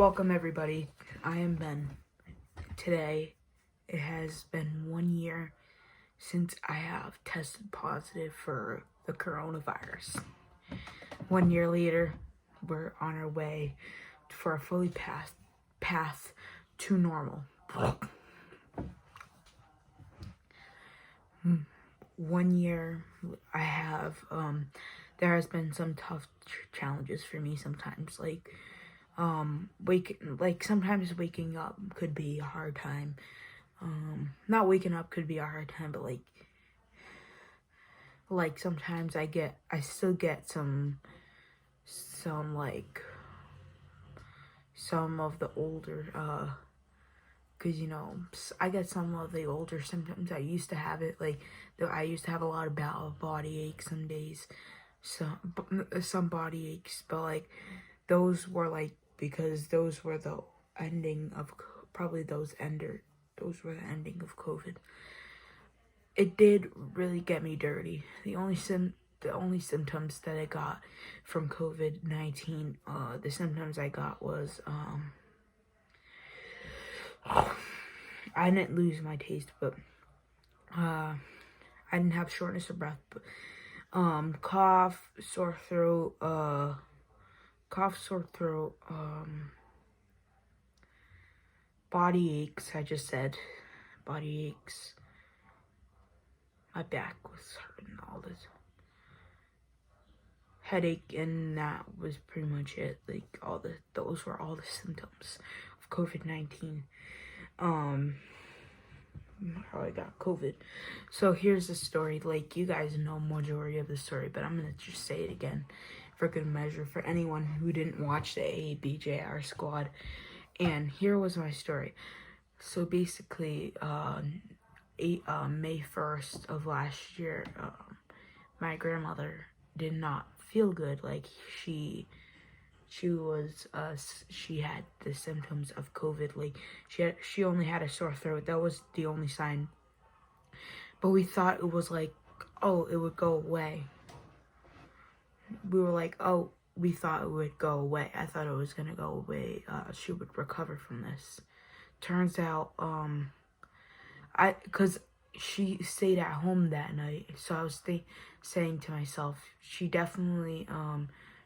Welcome everybody, I am Ben. Today, it has been 1 year since I have tested positive for the coronavirus. 1 year later, we're on our way for a fully path to normal. 1 year, I have, there has been some tough challenges for me sometimes, sometimes waking up could be a hard time. Not waking up could be a hard time, but sometimes I still get some of the older, cause I get some of the older symptoms. I used to have it, I used to have a lot of body aches some days, some body aches, but those were because those were the ending of those were the ending of COVID. It did really get me dirty. The only symptoms that I got from COVID-19, the symptoms I got was I didn't lose my taste, but I didn't have shortness of breath, but cough, sore throat, body aches. I just said body aches. My back was hurting, all this headache, and that was pretty much it. Those were all the symptoms of COVID-19. How I got COVID. So here's the story. You guys know majority of the story, but I'm gonna just say it again for good measure for anyone who didn't watch the AABJR squad. And here was my story. So basically, May 1st of last year, my grandmother did not feel good. She had the symptoms of COVID. She only had a sore throat. That was the only sign. But we thought it was oh, it would go away. We were we thought it would go away. I thought it was gonna go away. She would recover from this. Turns out, because she stayed at home that night, so I was saying to myself, she definitely,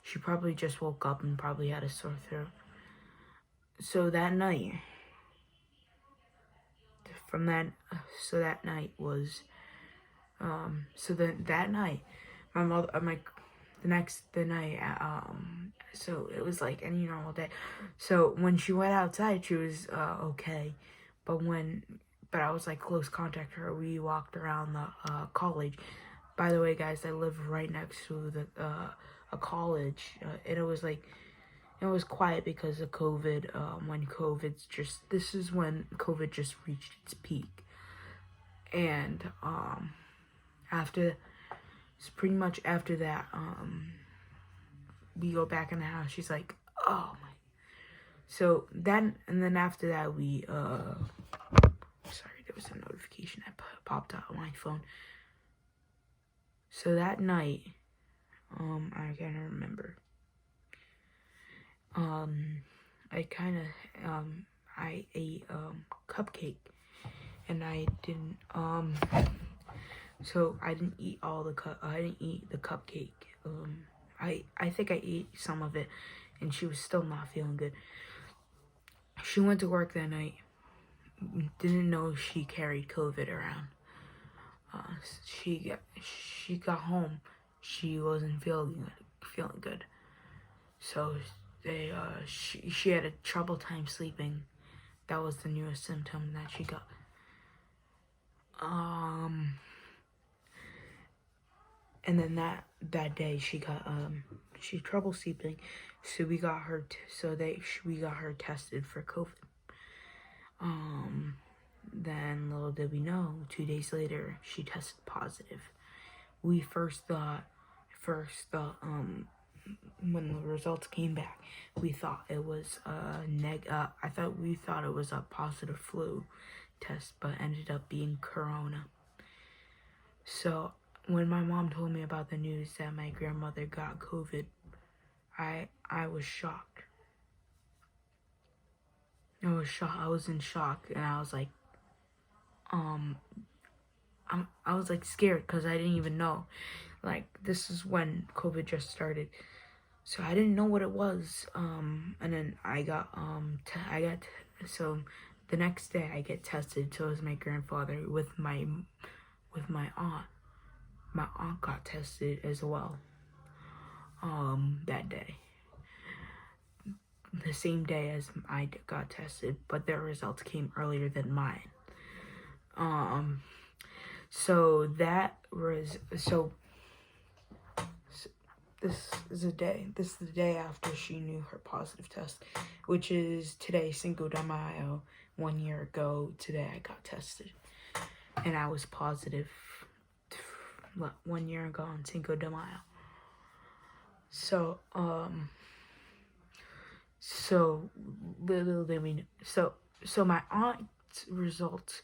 she probably just woke up and probably had a sore throat. So that night, that night, my mother, the night, so it was like any normal day. So when she went outside, she was, okay, but I was close contact with her. We walked around the college. By the way, guys, I live right next to a college. And it was quiet because of COVID. This is when COVID just reached its peak. And pretty much after that, we go back in the house. She's like, oh my. So then after that, sorry, there was a notification that popped out on my phone. So that night, I can't remember. I ate cupcake, and I didn't so I didn't eat I didn't eat the cupcake. I think I ate some of it, and she was still not feeling good. She went to work that night. Didn't know she carried COVID around. She got home. She wasn't feeling good. So she had a trouble time sleeping. That was the newest symptom that she got. And then that day she got she had trouble sleeping, so we got her we got her tested for COVID. Then little did we know, 2 days later she tested positive. We first thought when the results came back, we thought it was we thought it was a positive flu test, but ended up being corona. So when my mom told me about the news that my grandmother got COVID, I was shocked. I was shocked. I was in shock, and I was like, I was like scared because I didn't even know. Like, this is when COVID just started, so I didn't know what it was. And then so the next day I get tested. So was my grandfather with my aunt. My aunt got tested as well. That day, the same day as I got tested, but their results came earlier than mine. So that was this is the day after she knew her positive test, which is today, Cinco de Mayo. 1 year ago today I got tested, and I was positive 1 year ago on Cinco de Mayo. So little did we know. So my aunt's results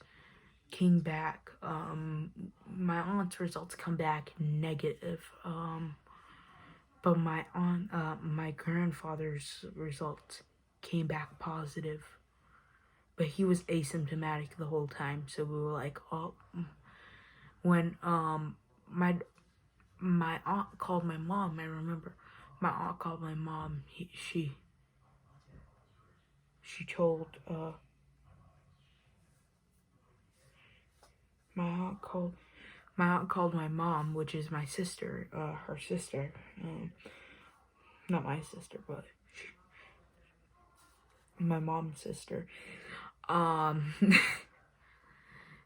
came back. My aunt's results come back negative. But my grandfather's results came back positive. But he was asymptomatic the whole time. So we were like, oh, when my aunt called my mom. I remember my aunt called my mom. She told my aunt called my mom, which is my sister, her sister, not my sister, but my mom's sister.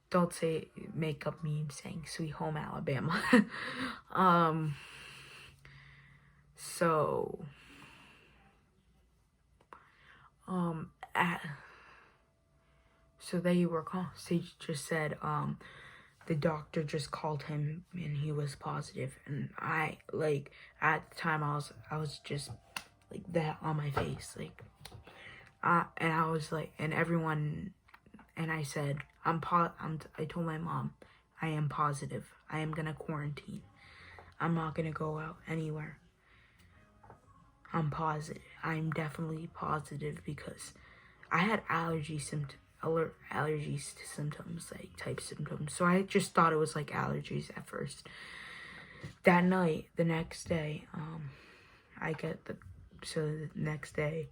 Don't say makeup meme saying Sweet Home Alabama. So they were called. They just said the doctor just called him and he was positive, and I, like, at the time I was just like that on my face, like, and I was like, and everyone, and I said I told my mom I am positive. I am gonna quarantine. I'm not gonna go out anywhere. I'm positive. I'm definitely positive because I had allergies to symptoms, like type symptoms. So I just thought it was like allergies at first. That night, the next day, the next day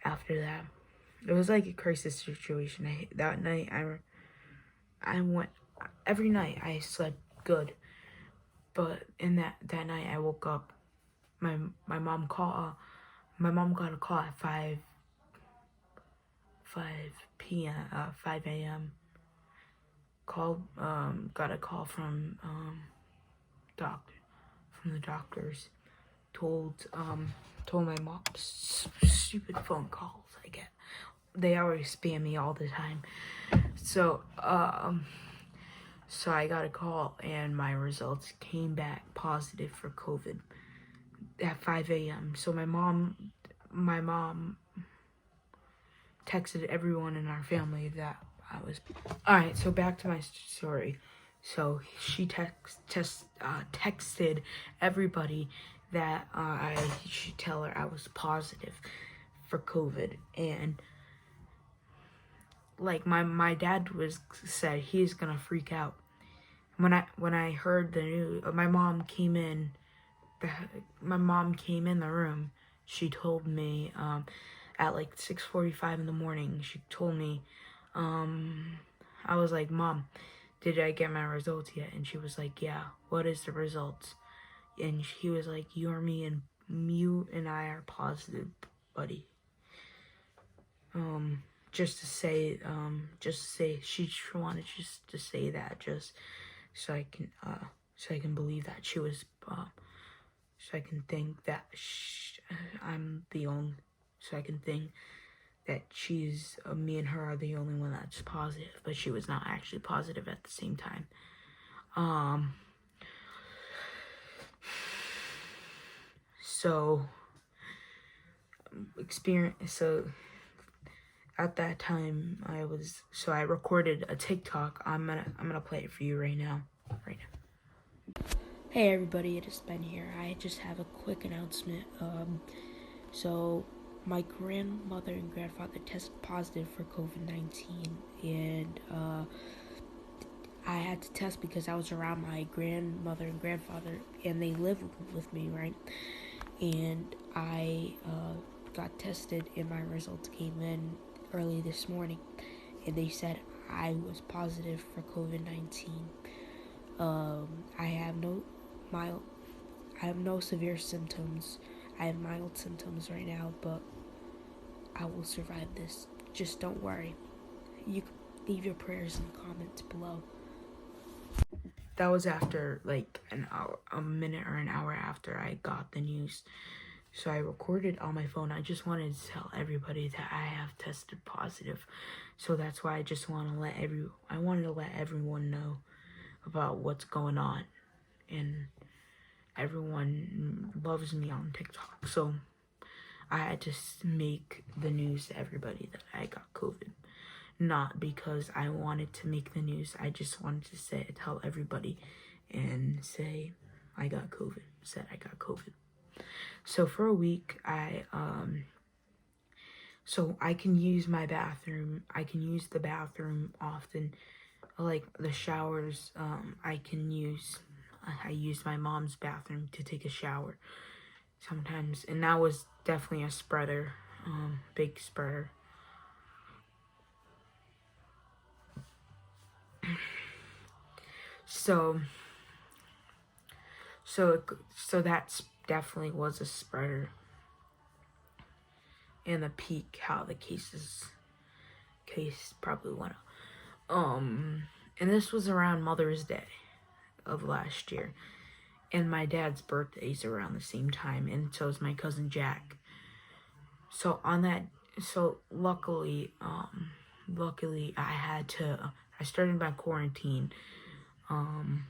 after that, it was like a crisis situation. That night, I went, every night I slept good, but in that night I woke up. My mom got a call at 5 p.m. 5 a.m. Got a call from the doctors. Told my mom, stupid phone calls I get. They always spam me all the time. So I got a call and my results came back positive for COVID at 5 a.m. So my mom texted everyone in our family that I was. Alright, so back to my story. So she texted everybody that I should tell her I was positive for COVID, and like my dad said he's gonna freak out. When I heard the news, my mom came in the room. She told me at like 6:45 in the morning. She told me, I was like, Mom, did I get my results yet? And she was like, yeah. What is the results? And he was like, you and I are positive, buddy. Just to say, she wanted just to say that, just so I can believe that she was, so I can think that I'm the only, so I can think that me and her are the only one that's positive, but she was not actually positive at the same time. So at that time I recorded a TikTok. I'm gonna play it for you right now. Hey everybody, it is Ben here. I just have a quick announcement. So my grandmother and grandfather tested positive for COVID-19, and I had to test because I was around my grandmother and grandfather, and they live with me, right? And I got tested, and my results came in early this morning, and they said I was positive for COVID-19. I have no severe symptoms. I have mild symptoms right now, but I will survive this. Just don't worry. You can leave your prayers in the comments below. That was after like an hour, a minute or an hour after I got the news. So I recorded on my phone. I just wanted to tell everybody that I have tested positive. So that's why I just want to I wanted to let everyone know about what's going on. And everyone loves me on TikTok. So I had to make the news to everybody that I got COVID. Not because I wanted to make the news. I just wanted to tell everybody and say I got COVID. Said I got COVID. So for a week, so I can use my bathroom. I can use the bathroom often, like the showers. I use my mom's bathroom to take a shower sometimes, and that was definitely a spreader, big spreader. So that's definitely was a spreader. And the peak, how the case probably went up. And this was around Mother's Day of last year. And my dad's birthday's around the same time, and so is my cousin Jack. So luckily I started my quarantine on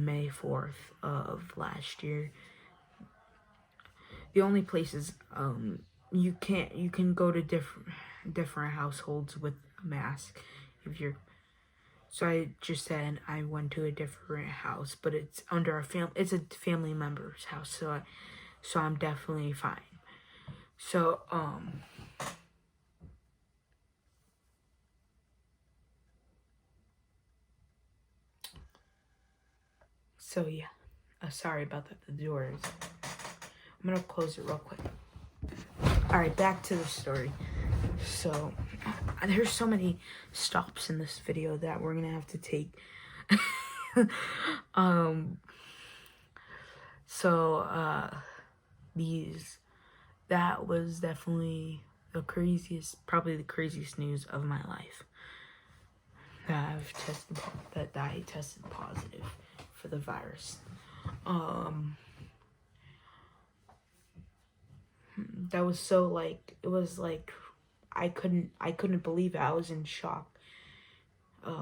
May 4th of last year. The only places you can go to different households with a mask if you're. So I just said I went to a different house, but it's under it's a family member's house, so I'm definitely fine. So yeah. Sorry about that. The doors. I'm gonna close it real quick. All right, back to the story. So there's so many stops in this video that we're gonna have to take. That was definitely probably the craziest news of my life. That I tested positive for the virus. That was so it was like I couldn't believe it. I was in shock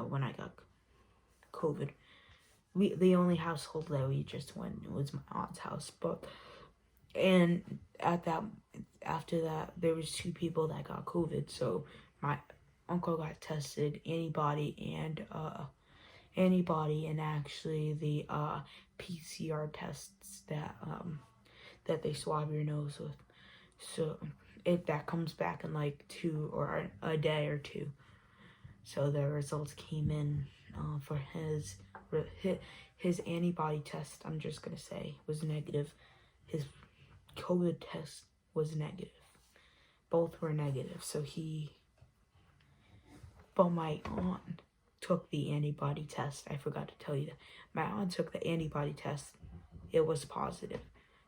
when I got COVID. The only household that we just went was my aunt's house, and after that there was 2 people that got COVID. So my uncle got tested antibody and actually the PCR tests that they swab your nose with. So that comes back in like 2 or a day or 2. So the results came in for his antibody test. I'm just gonna say was negative. His COVID test was negative. Both were negative. But my aunt took the antibody test. I forgot to tell you that. My aunt took the antibody test. It was positive.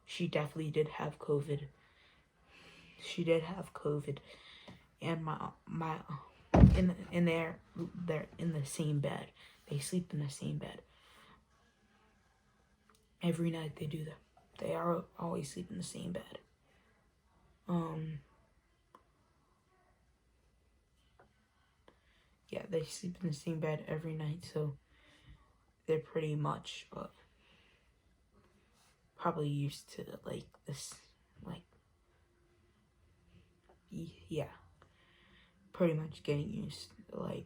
She definitely did have COVID. And they're in the same bed. They sleep in the same bed. Every night they do that. They are always sleep in the same bed. Yeah, they sleep in the same bed every night, so they're pretty much probably used to this, yeah, pretty much getting used to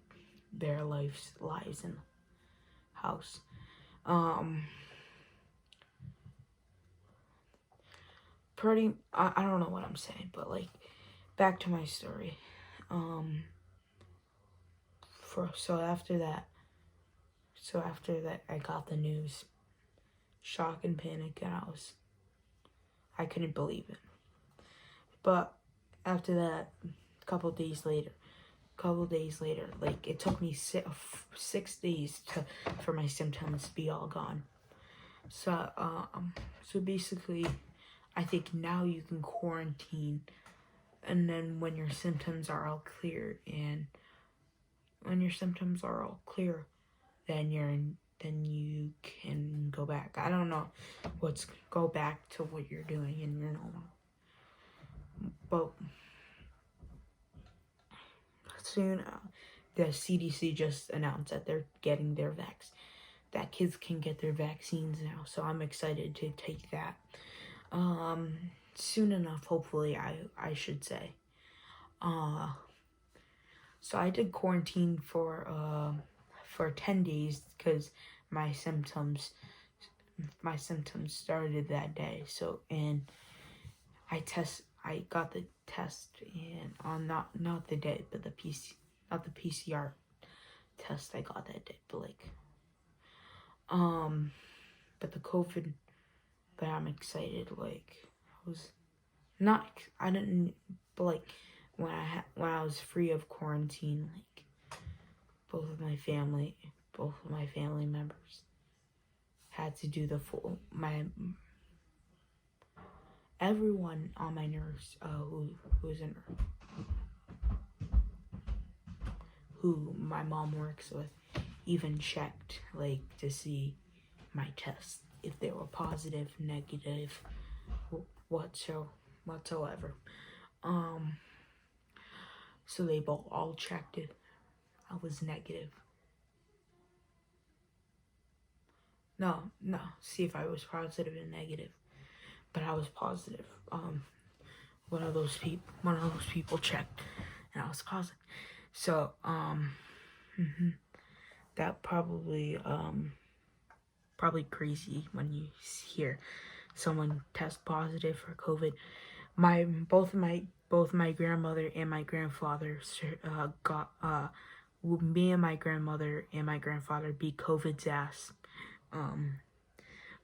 their lives in the house. I don't know what I'm saying, but like, back to my story. So after that I got the news, shock and panic, and I couldn't believe it. But after that, couple days later, like, it took me 6 days for my symptoms to be all gone. So basically, I think now you can quarantine, and then when your symptoms are all clear, then you can go back. I don't know go back to what you're doing in your normal. But soon, the CDC just announced that they're getting that kids can get their vaccines now. So I'm excited to take that. Soon enough, hopefully, I should say. So I did quarantine for 10 days because my symptoms started that day. So, and I got the test, and on not the day, but not the PCR test I got that day, but like, but the COVID, but I'm excited. Like, I didn't, but like, when I was free of quarantine, like, both of my family members had to do the full, everyone on my nurse, who my mom works with, even checked, like, to see my tests, if they were positive, negative, whatsoever. So they both all checked it. I was negative. No, see if I was positive and negative. But I was positive. One of those people checked, and I was positive. So, that probably crazy when you hear someone test positive for COVID. Both my grandmother and my grandfather got me and my grandmother and my grandfather beat COVID's ass.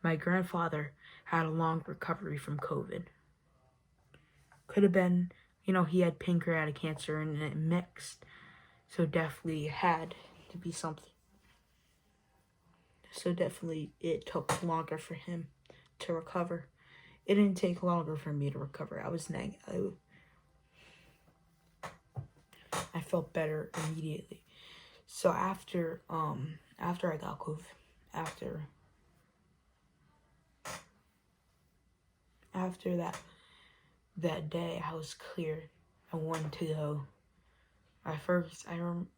My grandfather had a long recovery from COVID. Could have been, he had pancreatic cancer and it mixed. So definitely had to be something. So definitely it took longer for him to recover. It didn't take longer for me to recover. I was negative. I felt better immediately. So after I got COVID, after that day, I was clear. I wanted to go. I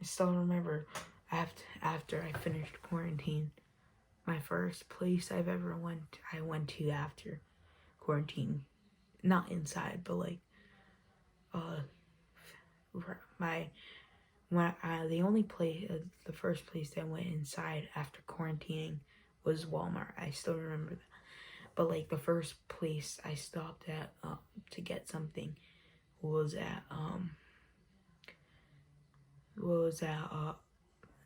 still remember after I finished quarantine, my first place I went to after quarantine, not inside, but like, the first place I went inside after quarantining was Walmart. I still remember that. But like, the first place I stopped at to get something was at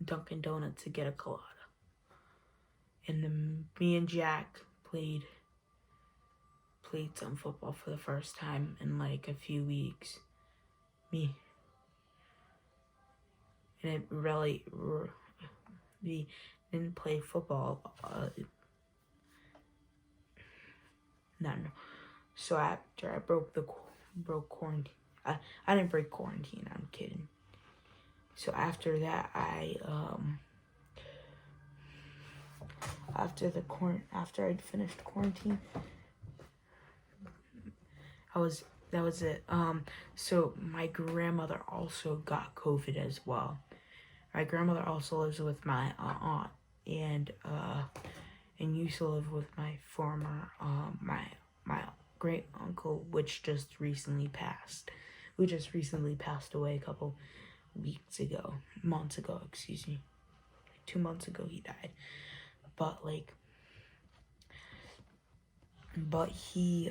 Dunkin' Donuts to get a colada. And then me and Jack played some football for the first time in like a few weeks. We didn't play football. No. So after I broke quarantine, I didn't break quarantine. I'm kidding. So after that, after I'd finished quarantine, that was it. So my grandmother also got COVID as well. My grandmother also lives with my aunt, and used to live with my former my great uncle, who just recently passed away a couple months ago, excuse me. 2 months ago he died. But he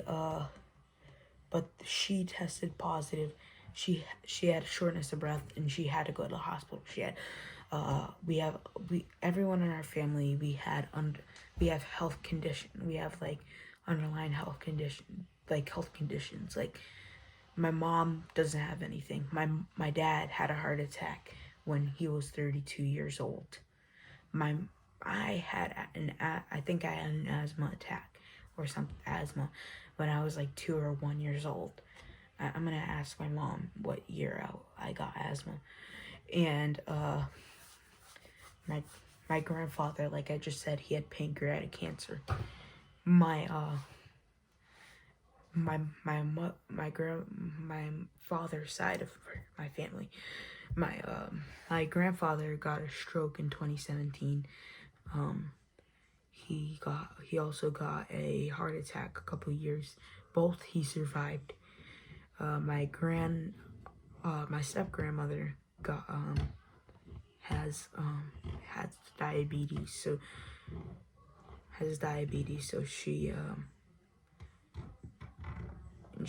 but she tested positive. She had shortness of breath, and she had to go to the hospital. She had everyone in our family, we have health condition. We have like underlying health conditions. Like my mom doesn't have anything. My dad had a heart attack when he was 32 years old. I think I had an asthma attack or some asthma when I was like 2 or 1 years old. I'm gonna ask my mom what year I got asthma. And my grandfather, like I just said, he had pancreatic cancer. My father's side of my family, my grandfather got a stroke in 2017. He also got a heart attack a couple years. Both he survived. My step grandmother has diabetes, so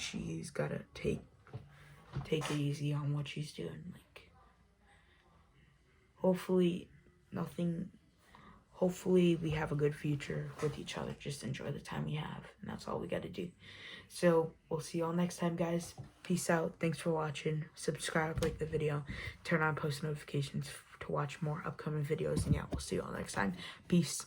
she's gotta take it easy on what she's doing. Like, hopefully we have a good future with each other. Just enjoy the time we have, and that's all we gotta do. So we'll see y'all next time, guys. Peace out. Thanks for watching. Subscribe, like the video, turn on post notifications to watch more upcoming videos, and yeah, we'll see y'all next time. Peace.